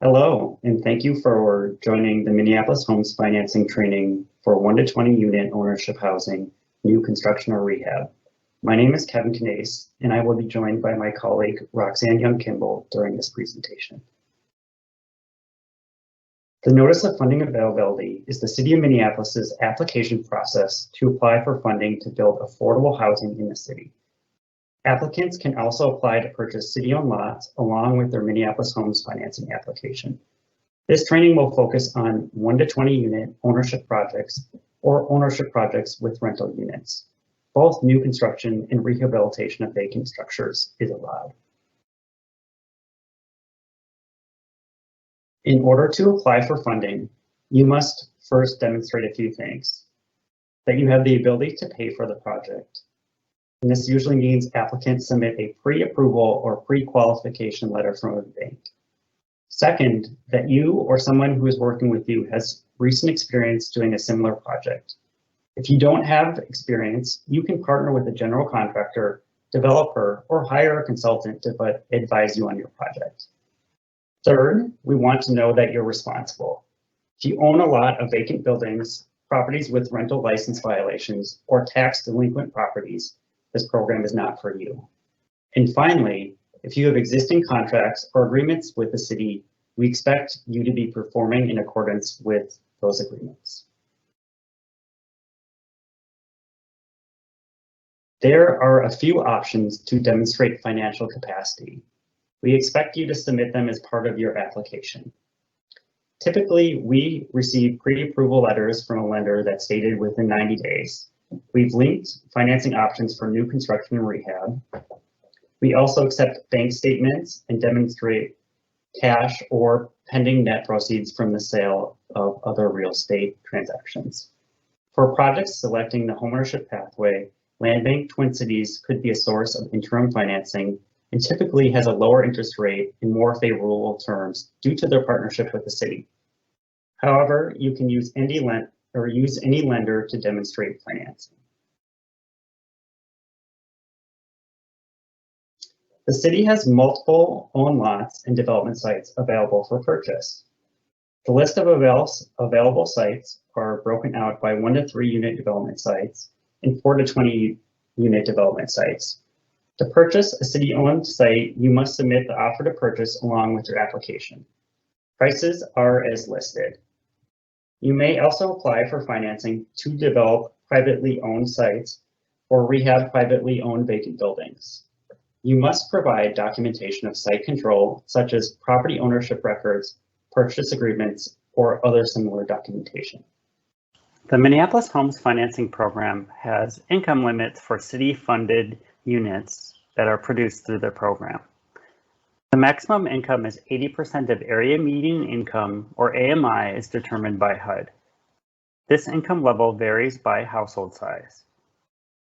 Hello, and thank you for joining the Minneapolis Homes Financing Training for 1 to 20 unit ownership housing, new construction or rehab. My name is Kevin Knase, and I will be joined by my colleague Roxanne Young-Kimball during this presentation. The Notice of Funding Availability is the City of Minneapolis's application process to apply for funding to build affordable housing in the city. Applicants can also apply to purchase city-owned lots along with their Minneapolis Homes financing application. This training will focus on 1 to 20 unit ownership projects or ownership projects with rental units. Both new construction and rehabilitation of vacant structures is allowed. In order to apply for funding, you must first demonstrate a few things: that you have the ability to pay for the project. And this usually means applicants submit a pre-approval or pre-qualification letter from a bank. Second, that you or someone who is working with you has recent experience doing a similar project. If you don't have experience, you can partner with a general contractor, developer, or hire a consultant to advise you on your project. Third, we want to know that you're responsible. If you own a lot of vacant buildings, properties with rental license violations, or tax delinquent properties, this program is not for you. And finally, if you have existing contracts or agreements with the city, we expect you to be performing in accordance with those agreements. There are a few options to demonstrate financial capacity. We expect you to submit them as part of your application. Typically, we receive pre-approval letters from a lender that's stated within 90 days. We've linked financing options for new construction and rehab. We also accept bank statements and demonstrate cash or pending net proceeds from the sale of other real estate transactions. For projects selecting the homeownership pathway, Land Bank Twin Cities could be a source of interim financing and typically has a lower interest rate and more favorable terms due to their partnership with the city. However, you can use any lender to demonstrate financing. The city has multiple owned lots and development sites available for purchase. The list of available sites are broken out by 1 to 3 unit development sites and 4 to 20 unit development sites. To purchase a city-owned site, you must submit the offer to purchase along with your application. Prices are as listed. You may also apply for financing to develop privately owned sites or rehab privately owned vacant buildings. You must provide documentation of site control, such as property ownership records, purchase agreements, or other similar documentation. The Minneapolis Homes Financing Program has income limits for city-funded units that are produced through the program. The maximum income is 80% of area median income, or AMI, is determined by HUD. This income level varies by household size.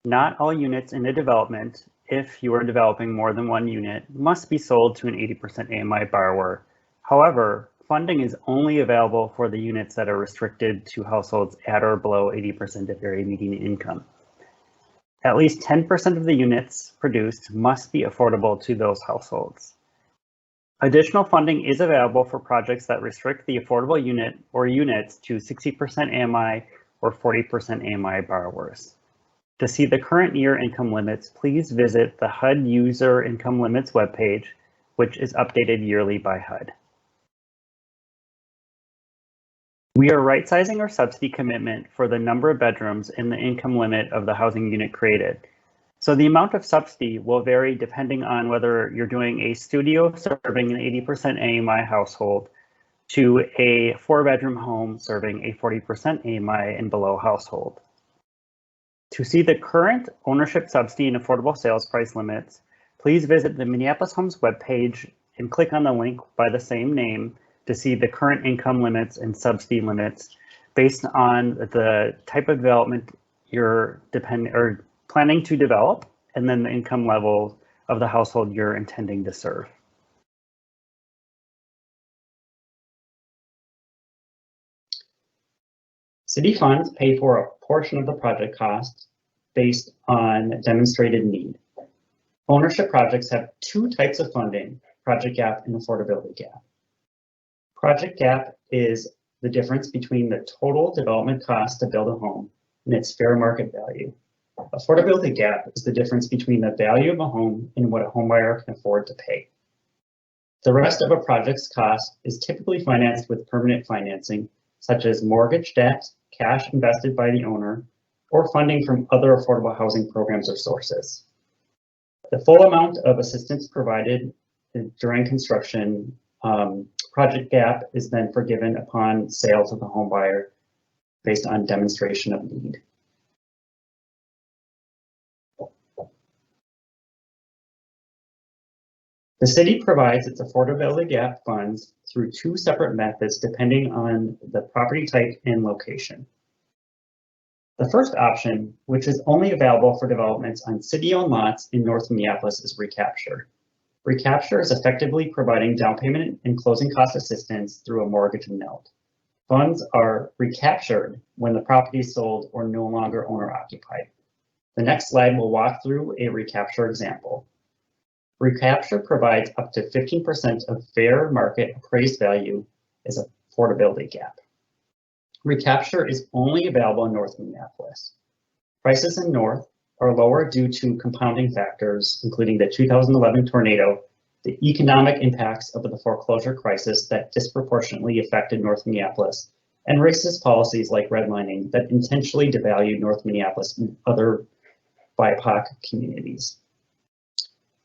Not all units in a development, if you are developing more than one unit, must be sold to an 80% AMI borrower. However, funding is only available for the units that are restricted to households at or below 80% of area median income. At least 10% of the units produced must be affordable to those households. Additional funding is available for projects that restrict the affordable unit or units to 60% AMI or 40% AMI borrowers. To see the current year income limits, please visit the HUD User Income Limits webpage, which is updated yearly by HUD. We are right-sizing our subsidy commitment for the number of bedrooms and the income limit of the housing unit created. So the amount of subsidy will vary depending on whether you're doing a studio serving an 80% AMI household to a 4-bedroom home serving a 40% AMI and below household. To see the current ownership subsidy and affordable sales price limits, please visit the Minneapolis Homes webpage and click on the link by the same name to see the current income limits and subsidy limits based on the type of development you're planning to develop, and then the income level of the household you're intending to serve. City funds pay for a portion of the project cost based on demonstrated need. Ownership projects have 2 types of funding: project gap and affordability gap. Project gap is the difference between the total development cost to build a home and its fair market value. Affordability gap is the difference between the value of a home and what a homebuyer can afford to pay. The rest of a project's cost is typically financed with permanent financing, such as mortgage debt, cash invested by the owner, or funding from other affordable housing programs or sources. The full amount of assistance provided during construction, project gap is then forgiven upon sale to the homebuyer based on demonstration of need. The city provides its affordability gap funds through two separate methods depending on the property type and location. The first option, which is only available for developments on city-owned lots in North Minneapolis, is recapture. Recapture is effectively providing down payment and closing cost assistance through a mortgage and note. Funds are recaptured when the property is sold or no longer owner occupied. The next slide will walk through a recapture example. Recapture provides up to 15% of fair market appraised value as an affordability gap. Recapture is only available in North Minneapolis. Prices in North are lower due to compounding factors, including the 2011 tornado, the economic impacts of the foreclosure crisis that disproportionately affected North Minneapolis, and racist policies like redlining that intentionally devalued North Minneapolis and other BIPOC communities.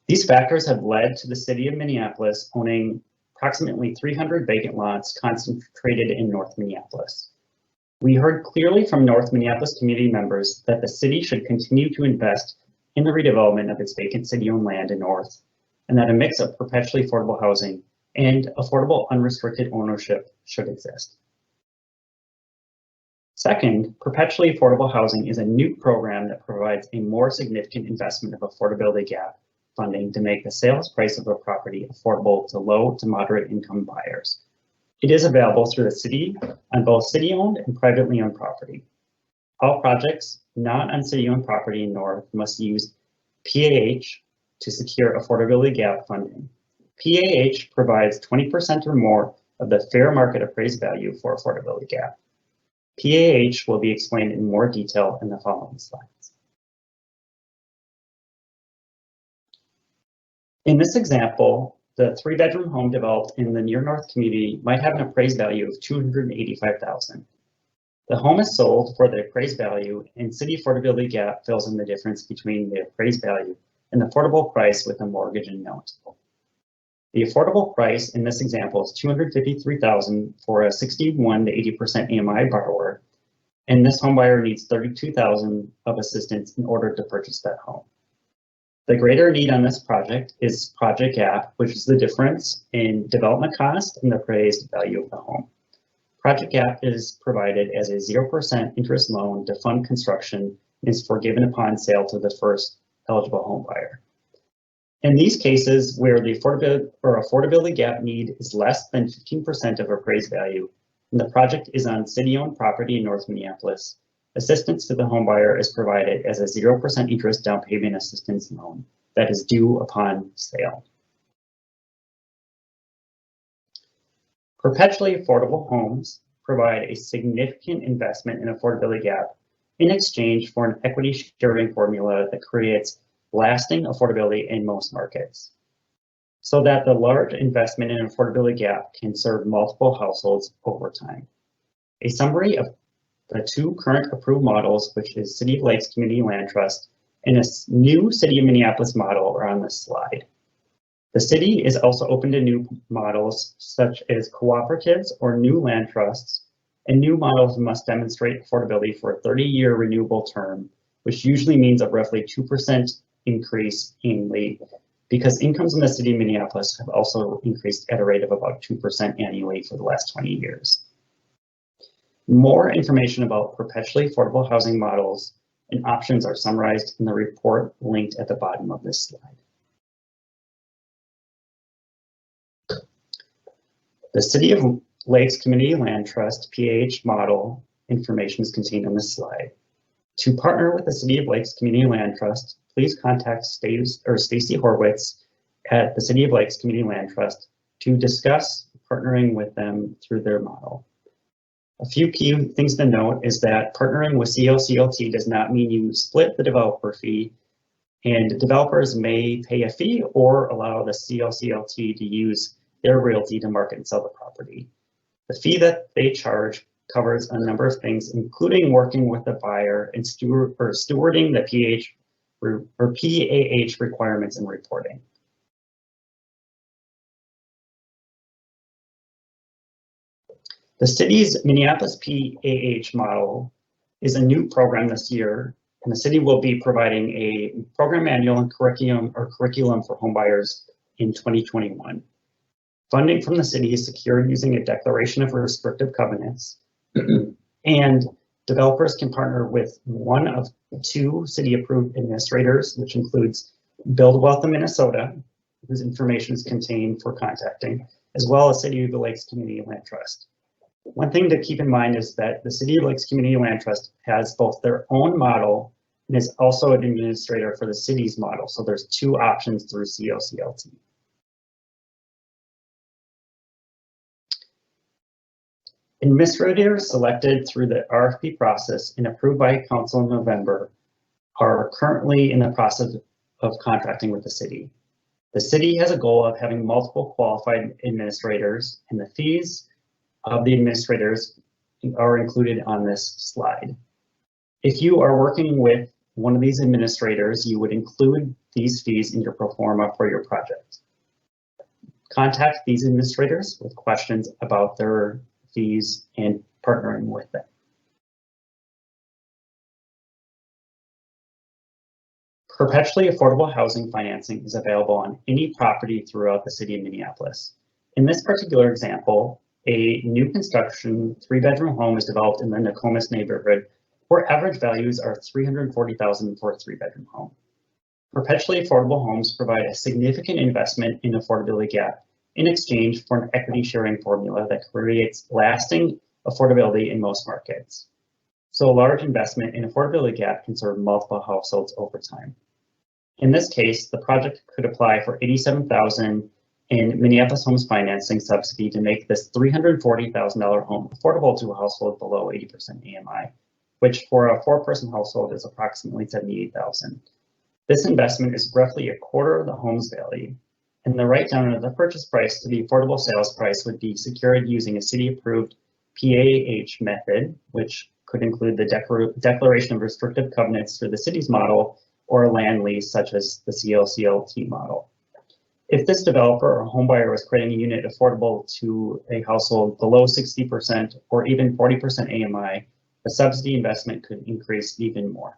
These factors have led to the city of Minneapolis owning approximately 300 vacant lots concentrated in North Minneapolis. We heard clearly from North Minneapolis community members that the city should continue to invest in the redevelopment of its vacant city-owned land in North, and that a mix of perpetually affordable housing and affordable unrestricted ownership should exist. Second, perpetually affordable housing is a new program that provides a more significant investment of affordability gap funding to make the sales price of a property affordable to low to moderate income buyers. It is available through the city on both city-owned and privately owned property. All projects not on city-owned property in North must use PAH to secure affordability gap funding. PAH provides 20% or more of the fair market appraised value for affordability gap. PAH will be explained in more detail in the following slides. In this example, the 3-bedroom home developed in the Near North community might have an appraised value of $285,000. The home is sold for the appraised value, and city affordability gap fills in the difference between the appraised value and the affordable price with a mortgage and note. The affordable price in this example is $253,000 for a 61 to 80% AMI borrower, and this home buyer needs $32,000 of assistance in order to purchase that home. The greater need on this project is project gap, which is the difference in development cost and the appraised value of the home. Project gap is provided as a 0% interest loan to fund construction and is forgiven upon sale to the first eligible home buyer. In these cases where the affordability gap need is less than 15% of appraised value and the project is on city-owned property in North Minneapolis, assistance to the homebuyer is provided as a 0% interest down payment assistance loan that is due upon sale. Perpetually affordable homes provide a significant investment in affordability gap in exchange for an equity sharing formula that creates lasting affordability in most markets, so that the large investment in affordability gap can serve multiple households over time. A summary of the two current approved models, which is City of Lakes Community Land Trust and a new City of Minneapolis model, are on this slide. The city is also open to new models such as cooperatives or new land trusts, and new models must demonstrate affordability for a 30-year renewable term, which usually means a roughly 2% increase annually, because incomes in the city of Minneapolis have also increased at a rate of about 2% annually for the last 20 years. More information about perpetually affordable housing models and options are summarized in the report linked at the bottom of this slide. The City of Lakes Community Land Trust PAH model information is contained on this slide. To partner with the City of Lakes Community Land Trust, please contact Stacey Horwitz at the City of Lakes Community Land Trust to discuss partnering with them through their model. A few key things to note is that partnering with CLCLT does not mean you split the developer fee, and developers may pay a fee or allow the CLCLT to use their realty to market and sell the property. The fee that they charge covers a number of things, including working with the buyer and stewarding the PAH requirements and reporting. The city's Minneapolis PAH model is a new program this year, and the city will be providing a program manual and curriculum for homebuyers in 2021. Funding from the city is secured using a declaration of restrictive covenants, and developers can partner with one of 2 city-approved administrators, which includes Build Wealth of Minnesota, whose information is contained for contacting, as well as City of the Lakes Community Land Trust. One thing to keep in mind is that the City of Lakes Community Land Trust has both their own model and is also an administrator for the city's model, so there's 2 options through CLCLT. Administrators selected through the RFP process and approved by council in November are currently in the process of contracting with the city. The city has a goal of having multiple qualified administrators, and the fees of the administrators are included on this slide. If you are working with one of these administrators, you would include these fees in your pro forma for your project. Contact these administrators with questions about their fees and partnering with them. Perpetually affordable housing financing is available on any property throughout the city of Minneapolis. In this particular example, a new construction 3-bedroom home is developed in the Nokomis neighborhood, where average values are $340,000 for a 3-bedroom home. Perpetually affordable homes provide a significant investment in affordability gap in exchange for an equity sharing formula that creates lasting affordability in most markets. So a large investment in affordability gap can serve multiple households over time. In this case, the project could apply for $87,000 in Minneapolis Homes financing subsidy to make this $340,000 home affordable to a household below 80% AMI, which for a 4-person household is approximately $78,000. This investment is roughly a quarter of the home's value, and the write-down of the purchase price to the affordable sales price would be secured using a city-approved PAH method, which could include the declaration of restrictive covenants through the city's model or a land lease such as the CLCLT model. If this developer or homebuyer was creating a unit affordable to a household below 60% or even 40% AMI, the subsidy investment could increase even more.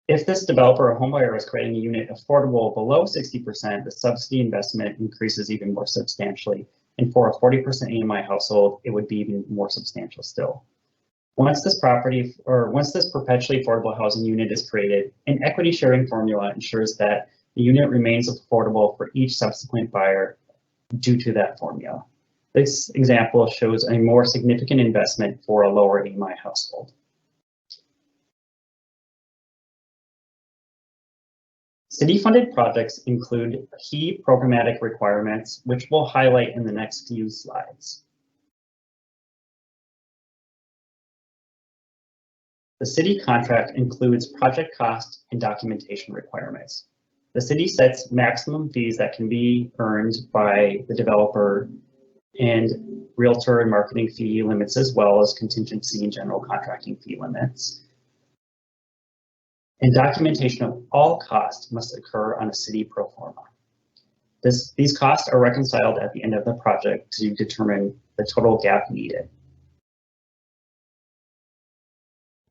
If this developer or homebuyer is creating a unit affordable below 60%, the subsidy investment increases even more substantially. And for a 40% AMI household, it would be even more substantial still. Once this perpetually affordable housing unit is created, an equity sharing formula ensures that the unit remains affordable for each subsequent buyer due to that formula. This example shows a more significant investment for a lower AMI household. City-funded projects include key programmatic requirements, which we'll highlight in the next few slides. The city contract includes project cost and documentation requirements. The city sets maximum fees that can be earned by the developer and realtor and marketing fee limits, as well as contingency and general contracting fee limits. And documentation of all costs must occur on a city pro forma. These costs are reconciled at the end of the project to determine the total gap needed.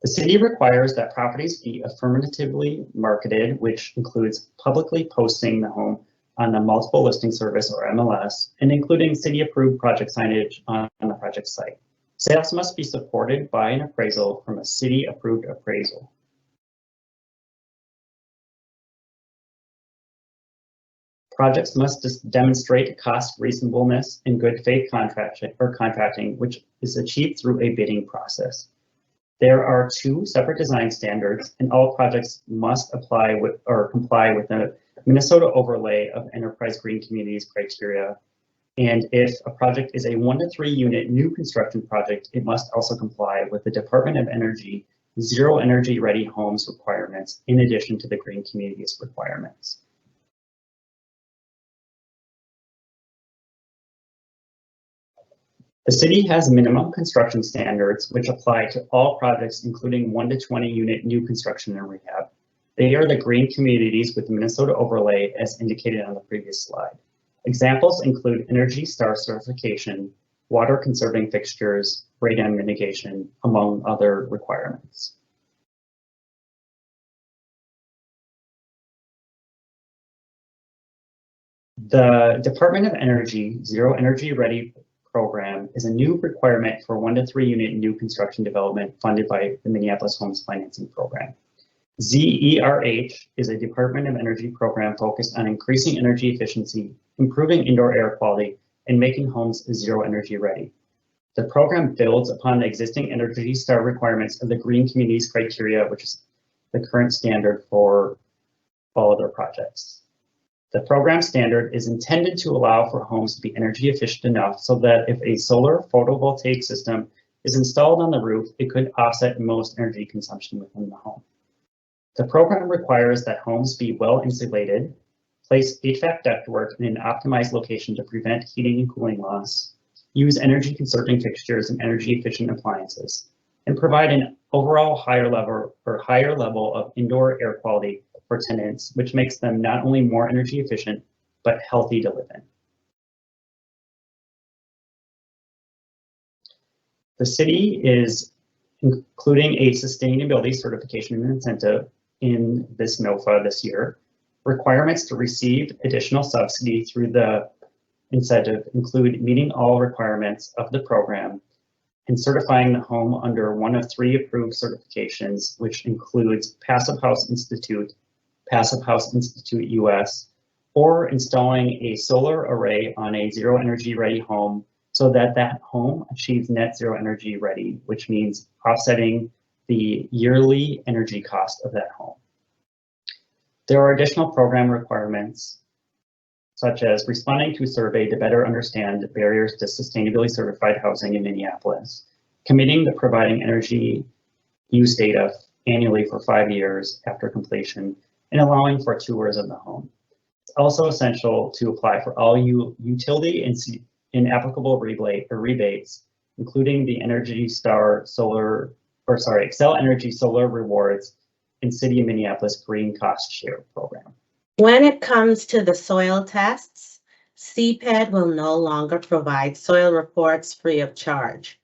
The city requires that properties be affirmatively marketed, which includes publicly posting the home on the multiple listing service or MLS, and including city-approved project signage on the project site. Sales must be supported by an appraisal from a city-approved appraisal. Projects must demonstrate cost reasonableness and good faith contracting, which is achieved through a bidding process. There are 2 separate design standards, and all projects must apply with or comply with the Minnesota overlay of enterprise green communities criteria. And if a project is a 1 to 3 unit new construction project, it must also comply with the Department of Energy Zero Energy Ready Homes requirements in addition to the green communities requirements. The city has minimum construction standards which apply to all projects including 1 to 20 unit new construction and rehab. They are the green communities with Minnesota overlay as indicated on the previous slide. Examples include Energy Star certification, water conserving fixtures, radon mitigation, among other requirements. The Department of Energy Zero Energy Ready program is a new requirement for 1 to 3 unit new construction development funded by the Minneapolis Homes financing program. ZERH is a Department of Energy program focused on increasing energy efficiency, improving indoor air quality, and making homes zero energy ready. The program builds upon the existing Energy Star requirements of the Green Communities criteria, which is the current standard for all other projects. The program standard is intended to allow for homes to be energy efficient enough so that if a solar photovoltaic system is installed on the roof, it could offset most energy consumption within the home. The program requires that homes be well insulated, place HVAC ductwork in an optimized location to prevent heating and cooling loss, use energy conserving fixtures and energy efficient appliances, and provide an overall higher level of indoor air quality for tenants, which makes them not only more energy efficient, but healthy to live in. The city is including a sustainability certification and incentive in this NOFA this year. Requirements to receive additional subsidy through the incentive include meeting all requirements of the program and certifying the home under one of 3 approved certifications, which includes Passive House Institute US, or installing a solar array on a zero energy ready home so that that home achieves net zero energy ready, which means offsetting the yearly energy cost of that home. There are additional program requirements, such as responding to a survey to better understand the barriers to sustainability certified housing in Minneapolis, committing to providing energy use data annually for 5 years after completion, and allowing for tours of the home. It's also essential to apply for all utility and applicable rebates, including the Energy Star Excel Energy Solar Rewards and City of Minneapolis Green Cost Share Program. When it comes to the soil tests, CPED will no longer provide soil reports free of charge.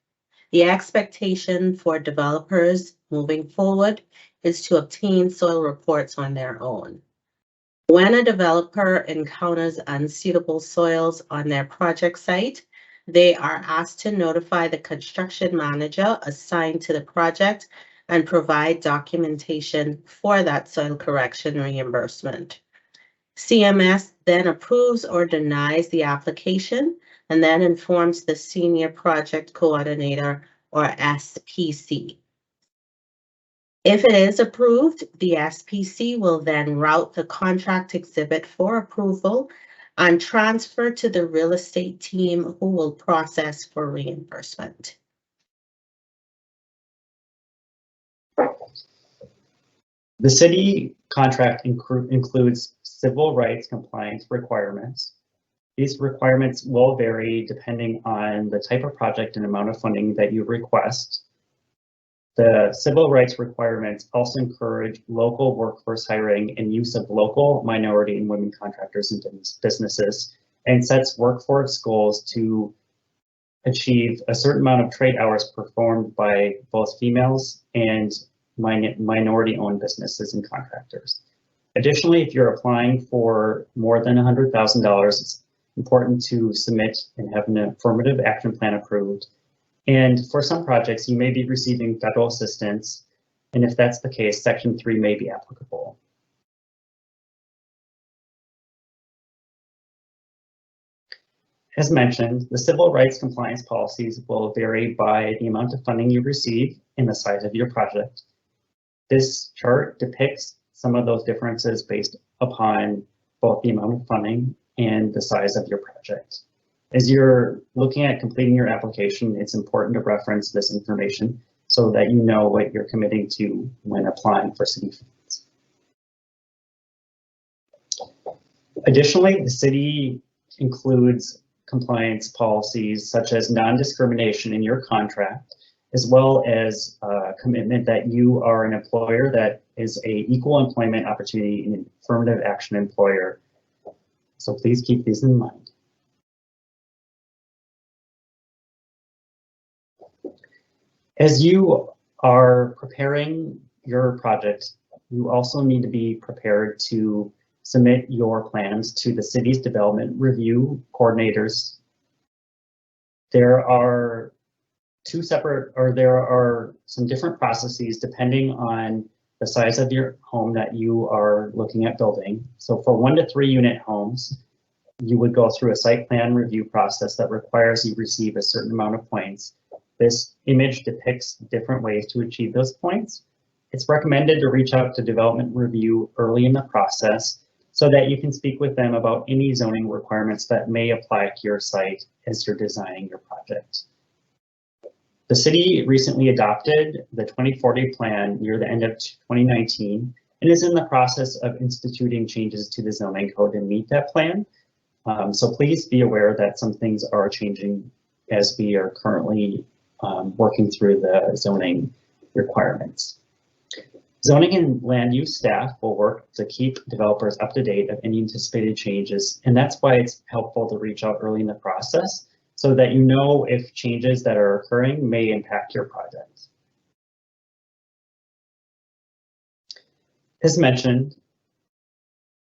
The expectation for developers moving forward is to obtain soil reports on their own. When a developer encounters unsuitable soils on their project site, they are asked to notify the construction manager assigned to the project and provide documentation for that soil correction reimbursement. CMS then approves or denies the application and then informs the Senior Project Coordinator, or SPC. If it is approved, the SPC will then route the contract exhibit for approval and transfer to the real estate team who will process for reimbursement. The city contract includes civil rights compliance requirements. These requirements will vary depending on the type of project and amount of funding that you request. The civil rights requirements also encourage local workforce hiring and use of local, minority, and women contractors and businesses, and sets workforce goals to achieve a certain amount of trade hours performed by both females and minority-owned businesses and contractors. Additionally, if you're applying for more than $100,000, it's important to submit and have an affirmative action plan approved. And for some projects, you may be receiving federal assistance, and if that's the case, Section 3 may be applicable. As mentioned, the civil rights compliance policies will vary by the amount of funding you receive in the size of your project. This chart depicts some of those differences based upon both the amount of funding and the size of your project. As you're looking at completing your application, it's important to reference this information so that you know what you're committing to when applying for city funds. Additionally, the city includes compliance policies such as non-discrimination in your contract, as well as a commitment that you are an employer that is an equal employment opportunity and affirmative action employer. So please keep these in mind. As you are preparing your project, you also need to be prepared to submit your plans to the city's development review coordinators. There are there are some different processes depending on the size of your home that you are looking at building. So for 1 to 3 unit homes, you would go through a site plan review process that requires you receive a certain amount of points. This image depicts different ways to achieve those points. It's recommended to reach out to development review early in the process so that you can speak with them about any zoning requirements that may apply to your site as you're designing your project. The city recently adopted the 2040 plan near the end of 2019 and is in the process of instituting changes to the zoning code to meet that plan. So please be aware that some things are changing as we are currently working through the zoning requirements. Zoning and land use staff will work to keep developers up to date of any anticipated changes, and that's why it's helpful to reach out early in the process so that you know if changes that are occurring may impact your project. As mentioned,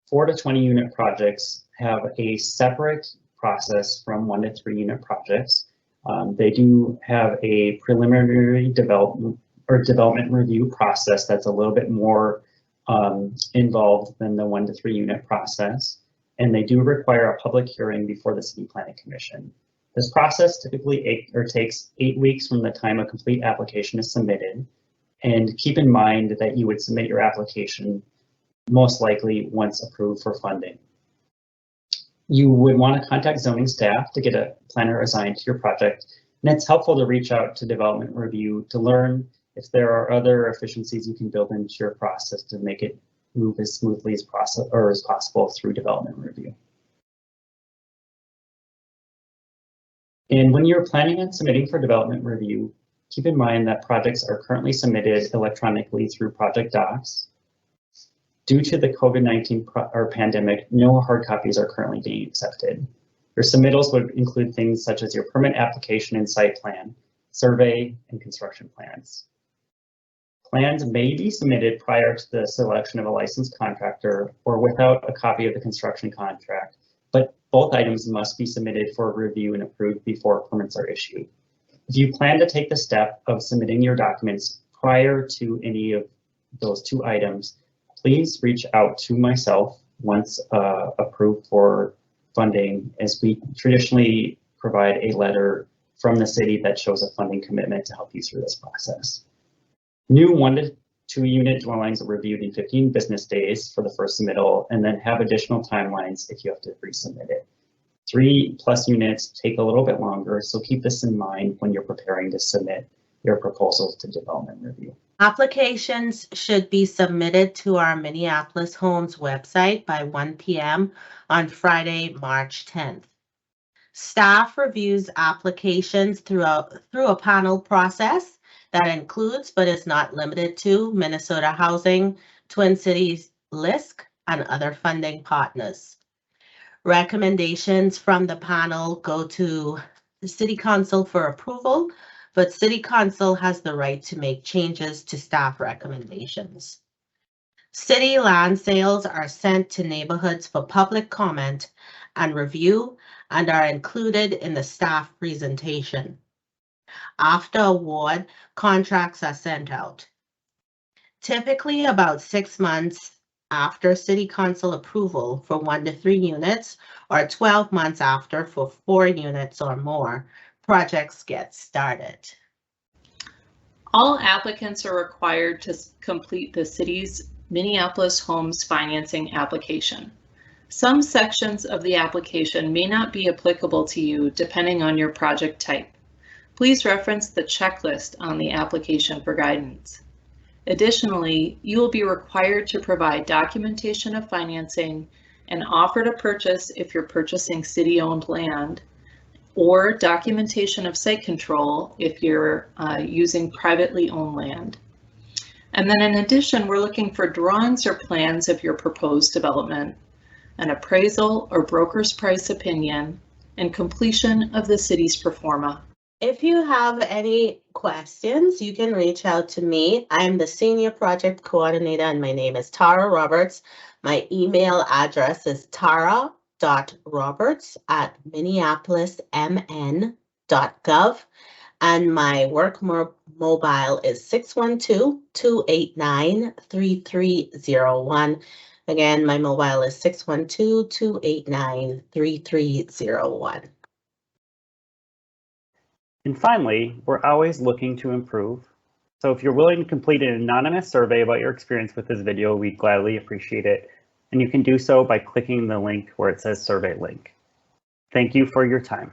4 to 20 unit projects have a separate process from 1 to 3 unit projects. They do have a preliminary development review process that's a little bit more involved than the 1 to 3 unit process, and they do require a public hearing before the City Planning Commission. This process typically takes 8 weeks from the time a complete application is submitted, and keep in mind that you would submit your application most likely once approved for funding. You would want to contact zoning staff to get a planner assigned to your project, and it's helpful to reach out to development review to learn if there are other efficiencies you can build into your process to make it move as smoothly as possible through development review. And when you're planning on submitting for development review, keep in mind that projects are currently submitted electronically through project docs. Due to the COVID-19 pandemic, no hard copies are currently being accepted. Your submittals would include things such as your permit application and site plan, survey, and construction plans. Plans may be submitted prior to the selection of a licensed contractor or without a copy of the construction contract, but both items must be submitted for review and approved before permits are issued. If you plan to take the step of submitting your documents prior to any of those 2 items, please reach out to myself once approved for funding, as we traditionally provide a letter from the city that shows a funding commitment to help you through this process. New 1 to 2 unit dwellings are reviewed in 15 business days for the first submittal, and then have additional timelines if you have to resubmit it. 3+ units take a little bit longer, so keep this in mind when you're preparing to submit your proposals to development review. Applications should be submitted to our Minneapolis Homes website by 1 p.m. on Friday, March 10th. Staff reviews applications through a panel process that includes, but is not limited to, Minnesota Housing, Twin Cities, LISC, and other funding partners. Recommendations from the panel go to the City Council for approval, but City Council has the right to make changes to staff recommendations. City land sales are sent to neighborhoods for public comment and review and are included in the staff presentation. After award, contracts are sent out. Typically about 6 months after City Council approval for 1 to 3 units, or 12 months after for 4 units or more, projects get started. All applicants are required to complete the city's Minneapolis Homes financing application. Some sections of the application may not be applicable to you depending on your project type. Please reference the checklist on the application for guidance. Additionally, you will be required to provide documentation of financing, an offer to purchase if you're purchasing city-owned land, or documentation of site control if you're using privately owned land. And then in addition, we're looking for drawings or plans of your proposed development, an appraisal or broker's price opinion, and completion of the city's pro forma. If you have any questions, you can reach out to me. I'm the Senior Project Coordinator and my name is Tara Roberts. My email address is tara.roberts@minneapolismn.gov and my work mobile is 612-289-3301. Again, my mobile is 612-289-3301. And finally, we're always looking to improve. So if you're willing to complete an anonymous survey about your experience with this video, we'd gladly appreciate it. And you can do so by clicking the link where it says survey link. Thank you for your time.